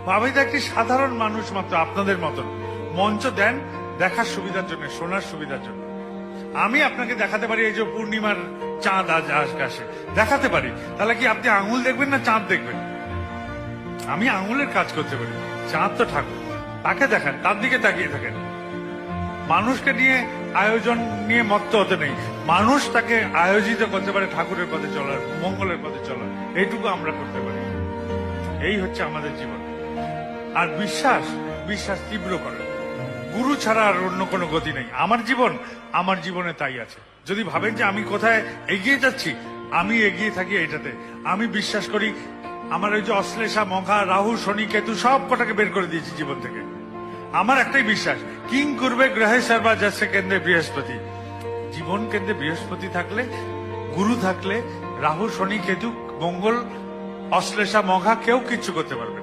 আমি তো একটি সাধারণ মানুষ মাত্র, আপনাদের মতন। মঞ্চ দেন দেখার সুবিধার জন্য, শোনার সুবিধার জন্য। আমি আপনাকে দেখাতে পারি এই যে পূর্ণিমার চাঁদ আজ আকাশে দেখাতে পারি, তাহলে কি আপনি আঙুল দেখবেন না চাঁদ দেখবেন? আমি আঙুলের কাজ করতে পারি, চাঁদ তো ঠাকুর, তাকে দেখান, তার দিকে তাকিয়ে থাকেন। মানুষকে নিয়ে আয়োজন নিয়ে মত্ত হতে নেই, মানুষ তাকে আয়োজিত করতে পারে ঠাকুরের পথে চলার, মঙ্গলের পথে চলার, এইটুকু আমরা করতে পারি। এই হচ্ছে আমাদের জীবন। আর বিশ্বাস, বিশ্বাস তীব্র করে। গুরু ছাড়া আর অন্য কোনো গতি নেই। আমার জীবনে তাই আছে। যদি ভাবেন যে আমি কোথায় এগিয়ে যাচ্ছি, আমি এগিয়ে থাকি এটাতে। আমি বিশ্বাস করি, আমার ওই যে অশ্লেষা, মঘা, রাহু, শনি, কেতু সব কটাকে বের করে দিয়েছি জীবন থেকে। আমার একটাই বিশ্বাস, কিং করবে গ্রহে সর্বা যাচ্ছে কেন্দ্রে বৃহস্পতি। জীবন কেন্দ্রে বৃহস্পতি থাকলে, গুরু থাকলে, রাহু, শনি, কেতু, মঙ্গল, অশ্লেষা, মঘা কেউ কিচ্ছু করতে পারবে না।